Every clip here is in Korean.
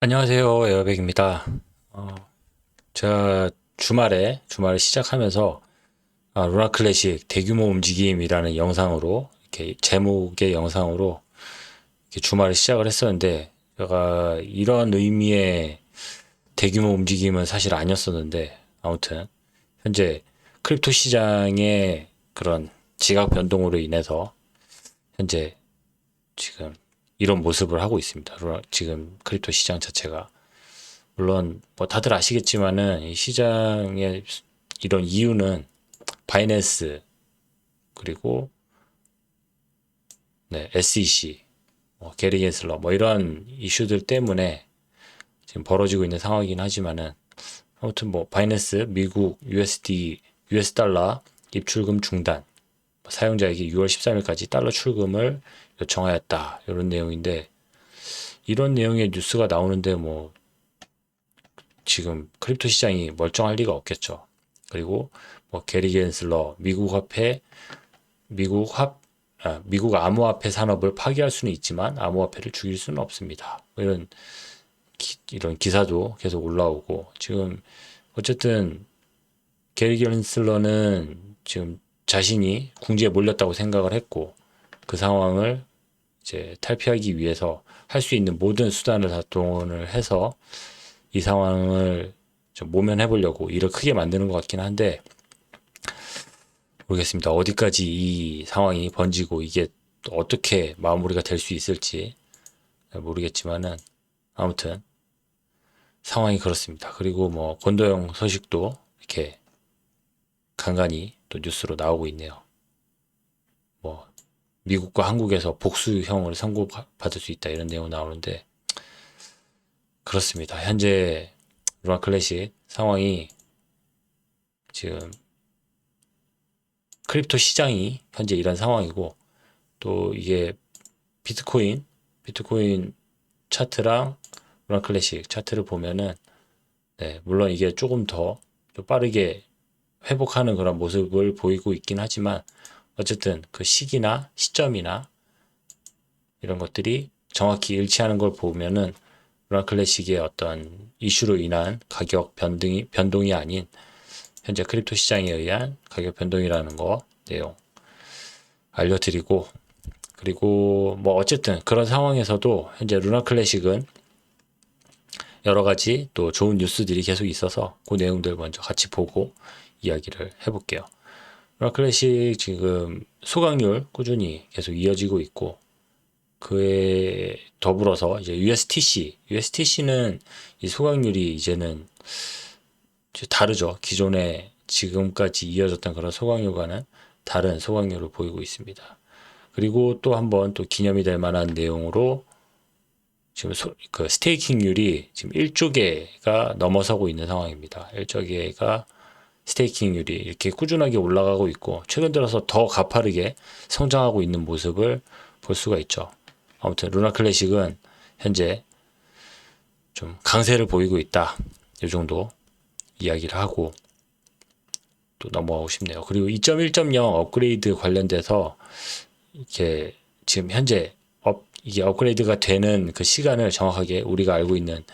안녕하세요. 에어백입니다. 어, 제가 주말에 시작하면서 루나 클래식 대규모 움직임이라는 영상으로 이렇게 제목의 영상으로 이렇게 주말에 시작을 했었는데 제가 이런 의미의 대규모 움직임은 사실 아니었었는데 아무튼 현재 크립토 시장의 그런 지각 변동으로 인해서 현재 지금 이런 모습을 하고 있습니다. 지금 크립토 시장 자체가 물론 뭐 다들 아시겠지만은 이 시장의 이런 이유는 바이낸스 그리고 SEC, 게리 겐슬러 뭐 이런 이슈들 때문에 지금 벌어지고 있는 상황이긴 하지만은 아무튼 뭐 바이낸스 미국 USD US 달러 입출금 중단 사용자에게 6월 13일까지 달러 출금을 요청하였다 이런 내용인데 이런 내용의 뉴스가 나오는데 뭐 지금 크립토 시장이 멀쩡할 리가 없겠죠. 그리고 뭐 게리 겐슬러 미국 암호화폐 산업을 파괴할 수는 있지만 암호화폐를 죽일 수는 없습니다. 뭐 이런 기사도 계속 올라오고 지금 어쨌든 게리 겐슬러는 지금 자신이 궁지에 몰렸다고 생각을 했고 그 상황을 이제 탈피하기 위해서 할 수 있는 모든 수단을 다 동원을 해서 이 상황을 좀 모면해 보려고 일을 크게 만드는 것 같긴 한데 모르겠습니다. 어디까지 이 상황이 번지고 이게 또 어떻게 마무리가 될 수 있을지 모르겠지만은 아무튼 상황이 그렇습니다. 그리고 뭐 권도영 소식도 이렇게 간간히 또 뉴스로 나오고 있네요. 뭐 미국과 한국에서 복수형을 선고받을 수 있다 이런 내용 나오는데 그렇습니다. 현재 루나 클래식 상황이 지금 크립토 시장이 현재 이런 상황이고 또 이게 비트코인 차트랑 루나 클래식 차트를 보면은 물론 이게 조금 더 빠르게 회복하는 그런 모습을 보이고 있긴 하지만 어쨌든 그 시기나 시점이나 이런 것들이 정확히 일치하는 걸 보면은 루나 클래식의 어떤 이슈로 인한 가격 변동이 아닌 현재 크립토 시장에 의한 가격 변동이라는 거 내용 알려드리고 그리고 뭐 어쨌든 그런 상황에서도 현재 루나 클래식은 여러 가지 또 좋은 뉴스들이 계속 있어서 그 내용들 먼저 같이 보고 이야기를 해볼게요. 루나 클래식 지금 수강률 꾸준히 계속 이어지고 있고 그에 더불어서 이제 USTC는 이 수강률이 이제는 다르죠. 기존에 지금까지 이어졌던 그런 수강률과는 다른 수강률을 보이고 있습니다. 그리고 또 한번 또 기념이 될 만한 내용으로 지금 그 스테이킹률이 지금 1조 개가 넘어서고 있는 상황입니다. 1조 개가 스테이킹률이 이렇게 꾸준하게 올라가고 있고 최근 들어서 더 가파르게 성장하고 있는 모습을 볼 수가 있죠. 아무튼 루나 클래식은 현재 좀 강세를 보이고 있다. 이 정도 이야기를 하고 또 넘어가고 싶네요. 그리고 2.1.0 업그레이드 관련돼서 이렇게 지금 현재 이게 업그레이드가 되는 그 시간을 정확하게 우리가 알고 있는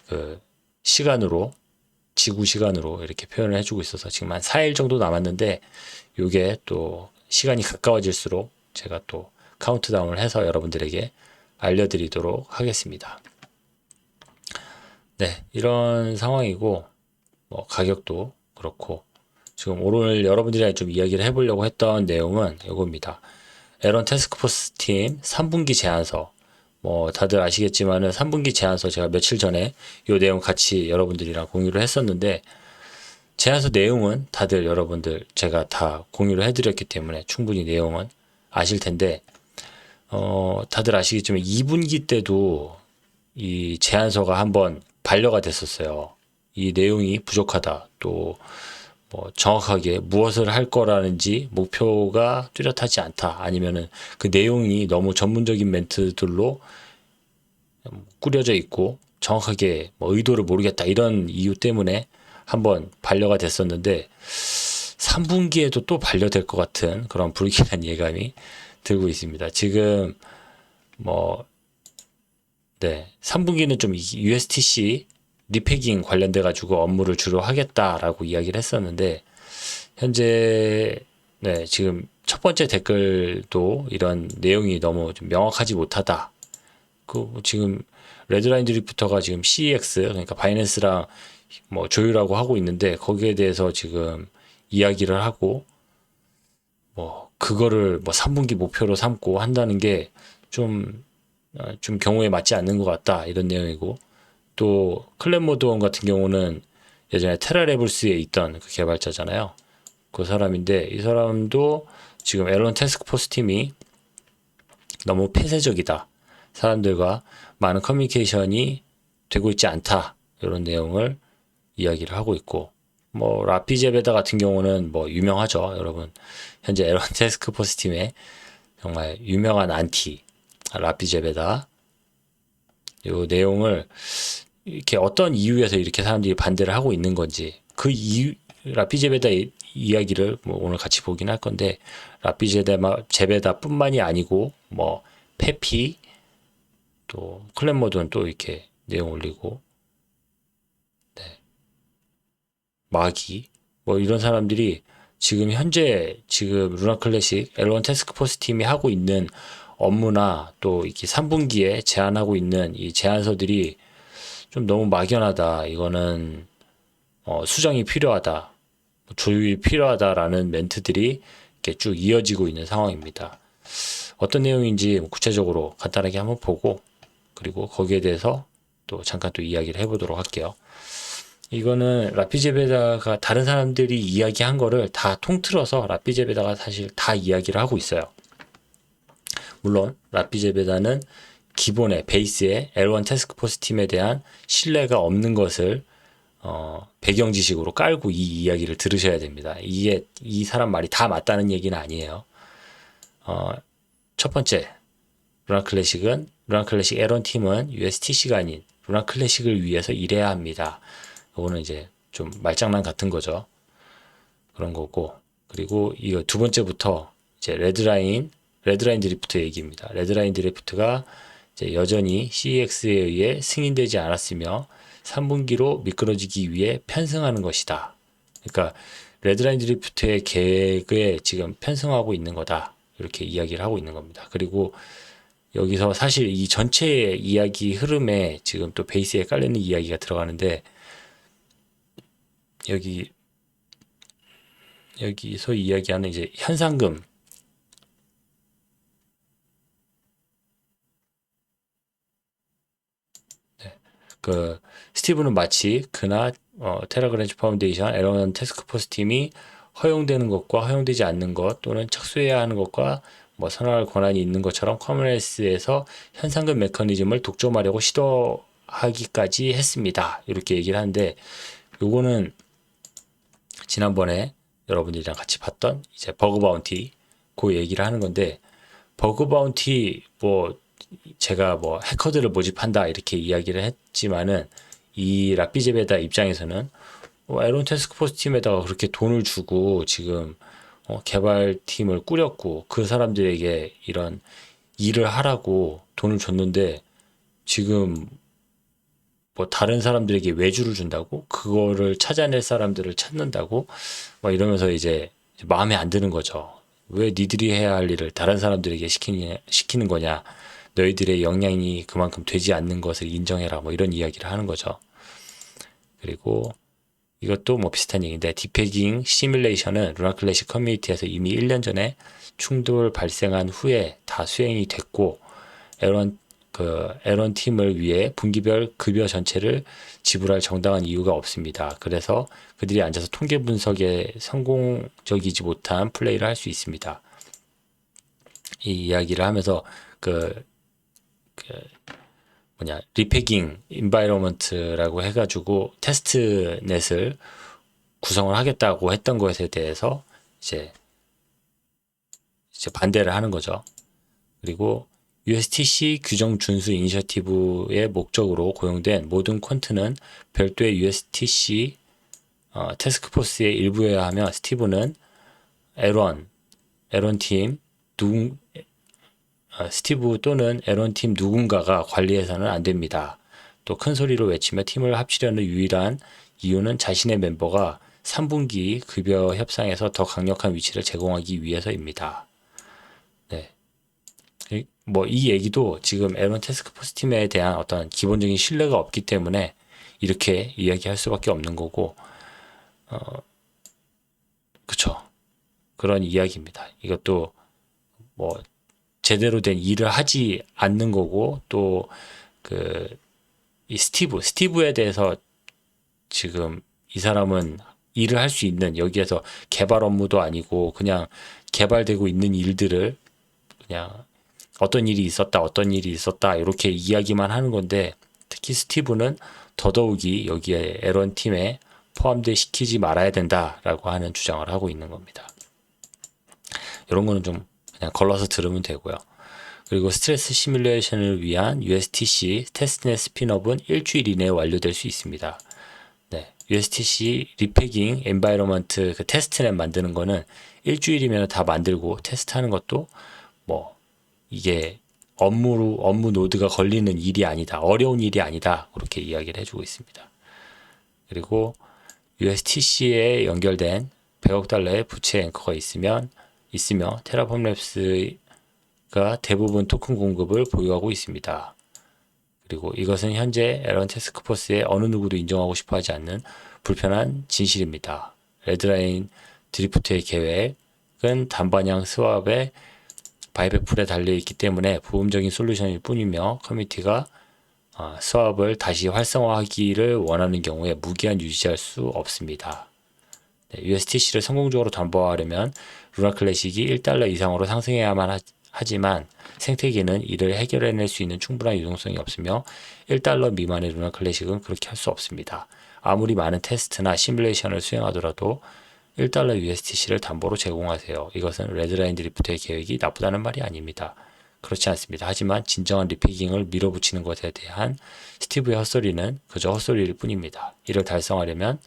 그 시간으로 지구 시간으로 이렇게 표현을 해주고 있어서 지금 한 4일 정도 남았는데 이게 또 시간이 가까워질수록 제가 또 카운트다운을 해서 여러분들에게 알려드리도록 하겠습니다. 네, 이런 상황이고 뭐 가격도 그렇고 지금 오늘 여러분들이랑 좀 이야기를 해보려고 했던 내용은 이겁니다. 에런 태스크포스 팀 3분기 제안서 뭐 다들 아시겠지만은 3분기 제안서 제가 며칠 전에 이 내용 같이 여러분들이랑 공유를 했었는데 제안서 내용은 다들 여러분들 제가 다 공유를 해드렸기 때문에 충분히 내용은 아실 텐데 다들 아시겠지만 2분기 때도 이 제안서가 한번 반려가 됐었어요. 이 내용이 부족하다. 또 뭐 정확하게 무엇을 할 거라는지 목표가 뚜렷하지 않다. 아니면은 그 내용이 너무 전문적인 멘트들로 꾸려져 있고 정확하게 뭐 의도를 모르겠다. 이런 이유 때문에 한번 반려가 됐었는데 3분기에도 또 반려될 것 같은 그런 불길한 예감이 들고 있습니다. 지금 뭐 네, 3분기는 좀 USTC 리패깅 관련돼 가지고 업무를 주로 하겠다라고 이야기를 했었는데 현재 네, 지금 첫 번째 댓글도 이런 내용이 너무 좀 명확하지 못하다. 그 지금 레드라인 드리프터가 지금 CEX 그러니까 바이낸스랑 뭐 조율하고 하고 있는데 거기에 대해서 지금 이야기를 하고 뭐 그거를 뭐 3분기 목표로 삼고 한다는 게 좀 경우에 맞지 않는 것 같다 이런 내용이고 또 클랩 모드원 같은 경우는 예전에 테라레블스에 있던 그 개발자잖아요. 그 사람인데 이 사람도 지금 앨런 태스크포스 팀이 너무 폐쇄적이다. 사람들과 많은 커뮤니케이션이 되고 있지 않다. 이런 내용을 이야기를 하고 있고 뭐 라피제베다 같은 경우는 뭐 유명하죠. 여러분 현재 앨런 태스크포스 팀의 정말 유명한 안티 라피제베다 이 내용을 이렇게 어떤 이유에서 이렇게 사람들이 반대를 하고 있는 건지 그 이유 라피제베다 이야기를 뭐 오늘 같이 보긴 할 건데 라피제베다뿐만이 아니고 뭐 페피 또 클랩모드는 또 이렇게 내용 올리고 마기 뭐 이런 사람들이 지금 현재 지금 루나 클래식 앨런 태스크포스 팀이 하고 있는 업무나 또 이렇게 3분기에 제안하고 있는 이 제안서들이 좀 너무 막연하다. 이거는 수정이 필요하다. 조율이 필요하다라는 멘트들이 이렇게 쭉 이어지고 있는 상황입니다. 어떤 내용인지 구체적으로 간단하게 한번 보고 그리고 거기에 대해서 또 잠깐 또 이야기를 해보도록 할게요. 이거는 라피제베다가 다른 사람들이 이야기한 거를 다 통틀어서 라피제베다가 사실 다 이야기를 하고 있어요. 물론 라피제베다는 기본의 베이스의 L1 태스크포스 팀에 대한 신뢰가 없는 것을 배경 지식으로 깔고 이 이야기를 들으셔야 됩니다. 이게 이 사람 말이 다 맞다는 얘기는 아니에요. 첫 번째 루나 클래식 L1 팀은 USTC가 아닌 루나 클래식을 위해서 일해야 합니다. 이거는 이제 좀 말장난 같은 거죠. 그런 거고 그리고 이거 두 번째부터 이제 레드라인 드리프트 얘기입니다. 레드라인 드리프트가 이제 여전히 CEX에 의해 승인되지 않았으며 3분기로 미끄러지기 위해 편승하는 것이다. 그러니까 레드라인 드리프트의 계획에 지금 편승하고 있는 거다. 이렇게 이야기를 하고 있는 겁니다. 그리고 여기서 사실 이 전체 이야기 흐름에 지금 또 베이스에 깔리는 이야기가 들어가는데 여기서 이야기하는 이제 현상금 그 스티브는 마치 그나 테라그랜지 파운데이션 앨런 태스크포스 팀이 허용되는 것과 허용되지 않는 것 또는 착수해야 하는 것과 뭐 선언할 권한이 있는 것처럼 커머니스에서 현상금 메커니즘을 독점하려고 시도하기까지 했습니다. 이렇게 얘기를 하는데 요거는 지난번에 여러분들이랑 같이 봤던 이제 버그 바운티 그 얘기를 하는 건데 버그 바운티 뭐 제가 뭐 해커들을 모집한다 이렇게 이야기를 했지만은 이 라피제베다 입장에서는 에론 태스크포스 팀에다가 그렇게 돈을 주고 지금 개발팀을 꾸렸고 그 사람들에게 이런 일을 하라고 돈을 줬는데 지금 뭐 다른 사람들에게 외주를 준다고 그거를 찾아낼 사람들을 찾는다고 막 이러면서 이제 마음에 안 드는 거죠. 왜 니들이 해야 할 일을 다른 사람들에게 시키는 거냐. 너희들의 역량이 그만큼 되지 않는 것을 인정해라. 뭐 이런 이야기를 하는 거죠. 그리고 이것도 뭐 비슷한 얘기인데 디패깅 시뮬레이션은 루나 클래식 커뮤니티에서 이미 1년 전에 충돌 발생한 후에 다 수행이 됐고 에런 팀을 위해 분기별 급여 전체를 지불할 정당한 이유가 없습니다. 그래서 그들이 앉아서 통계 분석에 성공적이지 못한 플레이를 할 수 있습니다. 이 이야기를 하면서 그 리패깅 인바이러먼트라고 해가지고 테스트넷을 구성을 하겠다고 했던 것에 대해서 이제 반대를 하는 거죠. 그리고 USTC 규정 준수 이니셔티브의 목적으로 고용된 모든 퀀트는 별도의 USTC 태스크포스의 일부여야 하며 스티브는 에런 팀 스티브 또는 에런 팀 누군가가 관리해서는 안 됩니다. 또 큰 소리로 외치며 팀을 합치려는 유일한 이유는 자신의 멤버가 3분기 급여 협상에서 더 강력한 위치를 제공하기 위해서입니다. 네. 뭐 이 얘기도 지금 에런 태스크포스 팀에 대한 어떤 기본적인 신뢰가 없기 때문에 이렇게 이야기할 수밖에 없는 거고, 그쵸. 그런 이야기입니다. 이것도 뭐 제대로 된 일을 하지 않는 거고, 또 그 이 스티브에 대해서 지금 이 사람은 일을 할 수 있는, 여기에서 개발 업무도 아니고 그냥 개발되고 있는 일들을 그냥 어떤 일이 있었다, 어떤 일이 있었다 이렇게 이야기만 하는 건데, 특히 스티브는 더더욱이 여기에 에런 팀에 포함돼 시키지 말아야 된다라고 하는 주장을 하고 있는 겁니다. 이런 거는 좀 그냥 걸러서 들으면 되고요. 그리고 스트레스 시뮬레이션을 위한 USTC 테스트넷 스핀업은 일주일 이내에 완료될 수 있습니다. 네, USTC 리패깅 엔바이러먼트 그 테스트넷 만드는 거는 일주일이면 다 만들고, 테스트하는 것도 뭐 이게 업무 노드가 걸리는 일이 아니다, 어려운 일이 아니다, 그렇게 이야기를 해주고 있습니다. 그리고 USTC에 연결된 100억 달러의 부채 앵커가 있으며 테라폼 랩스가 대부분 토큰 공급을 보유하고 있습니다. 그리고 이것은 현재 에런 태스크포스의 어느 누구도 인정하고 싶어 하지 않는 불편한 진실입니다. 레드라인 드리프트의 계획은 단반향 스왑의 바이백풀에 달려있기 때문에 부분적인 솔루션일 뿐이며, 커뮤니티가 스왑을 다시 활성화하기를 원하는 경우에 무기한 유지할 수 없습니다. 네, USTC를 성공적으로 담보하려면 루나 클래식이 1달러 이상으로 상승해야만 하지만 생태계는 이를 해결해낼 수 있는 충분한 유동성이 없으며 1달러 미만의 루나 클래식은 그렇게 할 수 없습니다. 아무리 많은 테스트나 시뮬레이션을 수행하더라도 1달러 USTC를 담보로 제공하세요. 이것은 레드라인 드리프트의 계획이 나쁘다는 말이 아닙니다. 그렇지 않습니다. 하지만 진정한 리패깅을 밀어붙이는 것에 대한 스티브의 헛소리는 그저 헛소리일 뿐입니다. 이를 달성하려면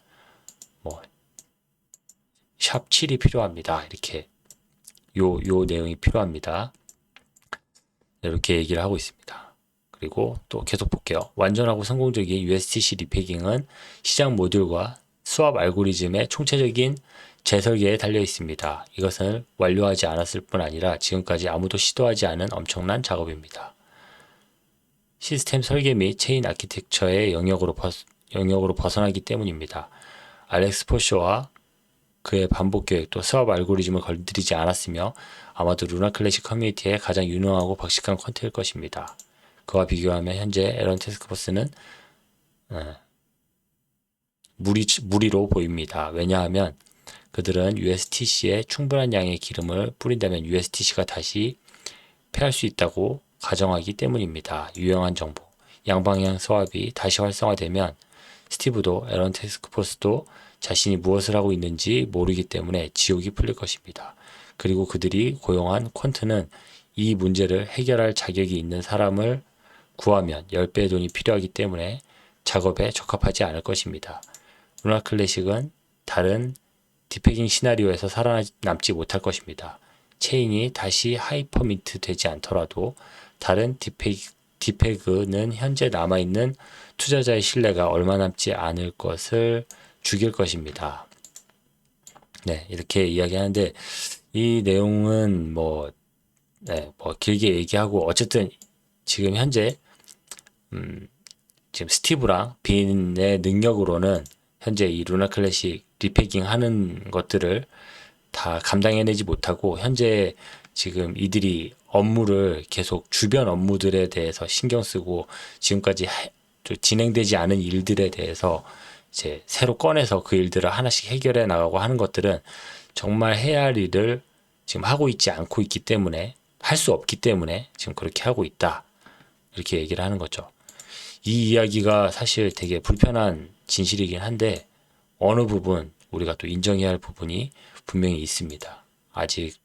샵 7이 필요합니다. 이렇게 요 내용이 필요합니다. 이렇게 얘기를 하고 있습니다. 그리고 또 계속 볼게요. 완전하고 성공적인 USTC 리패깅은 시장 모듈과 수압 알고리즘의 총체적인 재설계에 달려 있습니다. 이것을 완료하지 않았을 뿐 아니라 지금까지 아무도 시도하지 않은 엄청난 작업입니다. 시스템 설계 및 체인 아키텍처의 영역으로 벗어나기 때문입니다. 알렉스 포쇼와 그의 반복 계획도 수압 알고리즘을 건드리지 않았으며 아마도 루나 클래식 커뮤니티의 가장 유능하고 박식한 퀀트일 것입니다. 그와 비교하면 현재 에런 태스크포스는 무리로 보입니다. 왜냐하면 그들은 USTC에 충분한 양의 기름을 뿌린다면 USTC가 다시 패할 수 있다고 가정하기 때문입니다. 유용한 정보. 양방향 수압이 다시 활성화되면 스티브도 에런 태스크포스도 자신이 무엇을 하고 있는지 모르기 때문에 지옥이 풀릴 것입니다. 그리고 그들이 고용한 퀀트는 이 문제를 해결할 자격이 있는 사람을 구하면 10배의 돈이 필요하기 때문에 작업에 적합하지 않을 것입니다. 루나 클래식은 다른 디패깅 시나리오에서 살아남지 못할 것입니다. 체인이 다시 하이퍼민트 되지 않더라도 다른 디패그는 현재 남아있는 투자자의 신뢰가 얼마 남지 않을 것을 죽일 것입니다. 네, 이렇게 이야기하는데 이 내용은 뭐 길게 얘기하고, 어쨌든 지금 현재 지금 스티브랑 빈의 능력으로는 현재 이 루나 클래식 리패깅 하는 것들을 다 감당해내지 못하고, 현재 지금 이들이 업무를 계속 주변 업무들에 대해서 신경 쓰고 지금까지 진행되지 않은 일들에 대해서 이제 새로 꺼내서 그 일들을 하나씩 해결해 나가고 하는 것들은 정말 해야 할 일을 지금 하고 있지 않고 있기 때문에, 할 수 없기 때문에 지금 그렇게 하고 있다, 이렇게 얘기를 하는 거죠. 이 이야기가 사실 되게 불편한 진실이긴 한데 어느 부분 우리가 또 인정해야 할 부분이 분명히 있습니다. 아직.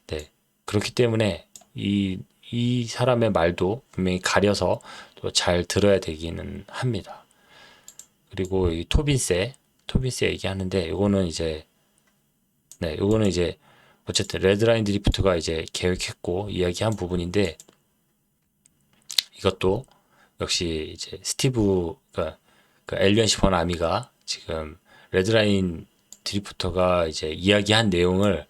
네, 그렇기 때문에 이 사람의 말도 분명히 가려서 또 잘 들어야 되기는 합니다. 그리고 이 토빈세 얘기하는데 요거는 이제 어쨌든 레드라인 드리프트가 이제 계획했고 이야기한 부분인데, 이것도 역시 이제 스티브가 그 엘리언시 버나미가 지금 레드라인 드리프터가 이제 이야기한 내용을,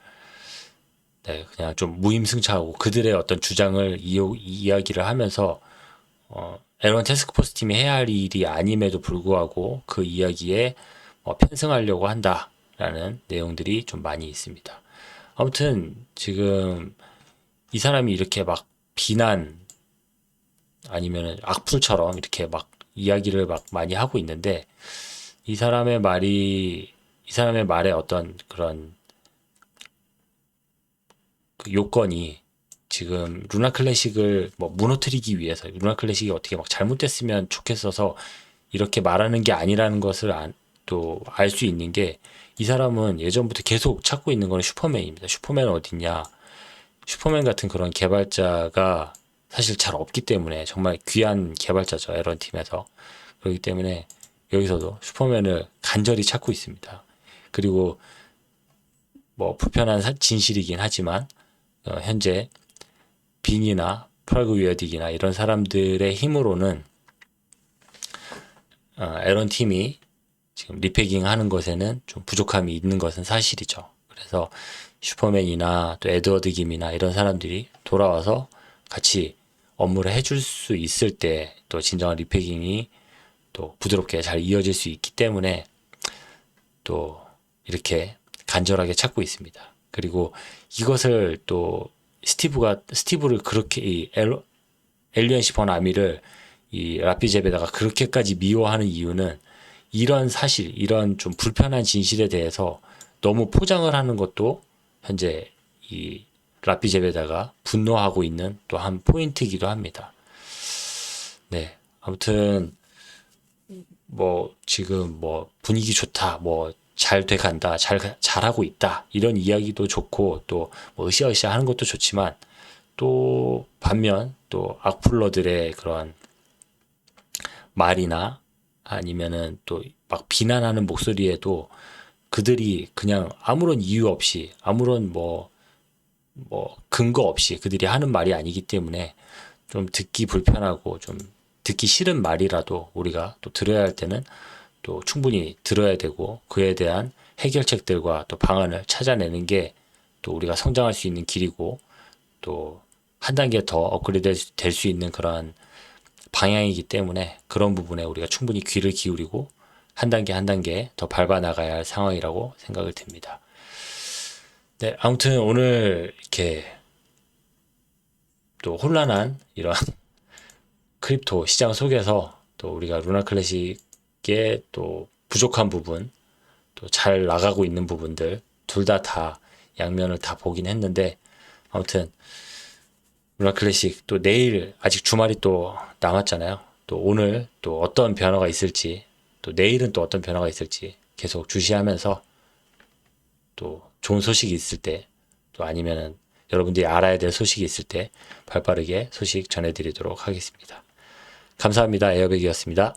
네, 그냥 좀 무임승차하고 그들의 어떤 주장을 이야기를 하면서 L1 태스크포스 팀이 해야 할 일이 아님에도 불구하고 그 이야기에 편승하려고 한다라는 내용들이 좀 많이 있습니다. 아무튼 지금 이 사람이 이렇게 막 비난 아니면 악플처럼 이렇게 막 이야기를 막 많이 하고 있는데, 이 사람의 말에 어떤 그런 그 요건이 지금 루나 클래식을 뭐 무너뜨리기 위해서, 루나 클래식이 어떻게 막 잘못됐으면 좋겠어서 이렇게 말하는 게 아니라는 것을 또 알 수 있는 게, 이 사람은 예전부터 계속 찾고 있는 거는 슈퍼맨입니다. 슈퍼맨은 어딨냐? 슈퍼맨 같은 그런 개발자가 사실 잘 없기 때문에, 정말 귀한 개발자죠, 에런 팀에서. 그렇기 때문에 여기서도 슈퍼맨을 간절히 찾고 있습니다. 그리고 뭐 불편한 진실이긴 하지만 현재 빈이나 프라그 위어딕이나 이런 사람들의 힘으로는 에런 팀이 지금 리패깅 하는 것에는 좀 부족함이 있는 것은 사실이죠. 그래서 슈퍼맨이나 또 에드워드 김이나 이런 사람들이 돌아와서 같이 업무를 해줄 수 있을 때 또 진정한 리패깅이 또 부드럽게 잘 이어질 수 있기 때문에 또 이렇게 간절하게 찾고 있습니다. 그리고 이것을 또 스티브를 그렇게 엘리언시 버나미를 이 라피제베다가 그렇게까지 미워하는 이유는, 이런 사실, 이런 좀 불편한 진실에 대해서 너무 포장을 하는 것도 현재 이 라피제베다가 분노하고 있는 또 한 포인트이기도 합니다. 네, 아무튼 뭐 지금 뭐 분위기 좋다, 뭐 잘 돼간다, 잘하고 있다, 이런 이야기도 좋고 또뭐 으쌰으쌰 하는 것도 좋지만, 또 반면 또 악플러들의 그런 말이나 아니면은 또 막 비난하는 목소리에도 그들이 그냥 아무런 이유 없이, 아무런 뭐 근거 없이 그들이 하는 말이 아니기 때문에 좀 듣기 불편하고 좀 듣기 싫은 말이라도 우리가 또 들어야 할 때는 또 충분히 들어야 되고, 그에 대한 해결책들과 또 방안을 찾아내는 게 또 우리가 성장할 수 있는 길이고, 또 한 단계 더 업그레이드 될 수 있는 그런 방향이기 때문에, 그런 부분에 우리가 충분히 귀를 기울이고 한 단계 한 단계 더 밟아 나가야 할 상황이라고 생각을 듭니다. 네, 아무튼 오늘 이렇게 또 혼란한 이런 크립토 시장 속에서 또 우리가 루나 클래식의 또 부족한 부분, 또 잘 나가고 있는 부분들, 둘 다 양면을 다 보긴 했는데, 아무튼 루나 클래식 또 내일, 아직 주말이 또 남았잖아요. 또 오늘 또 어떤 변화가 있을지, 또 내일은 또 어떤 변화가 있을지 계속 주시하면서, 또 좋은 소식이 있을 때, 또 아니면은 여러분들이 알아야 될 소식이 있을 때 발빠르게 소식 전해드리도록 하겠습니다. 감사합니다. 에어백이었습니다.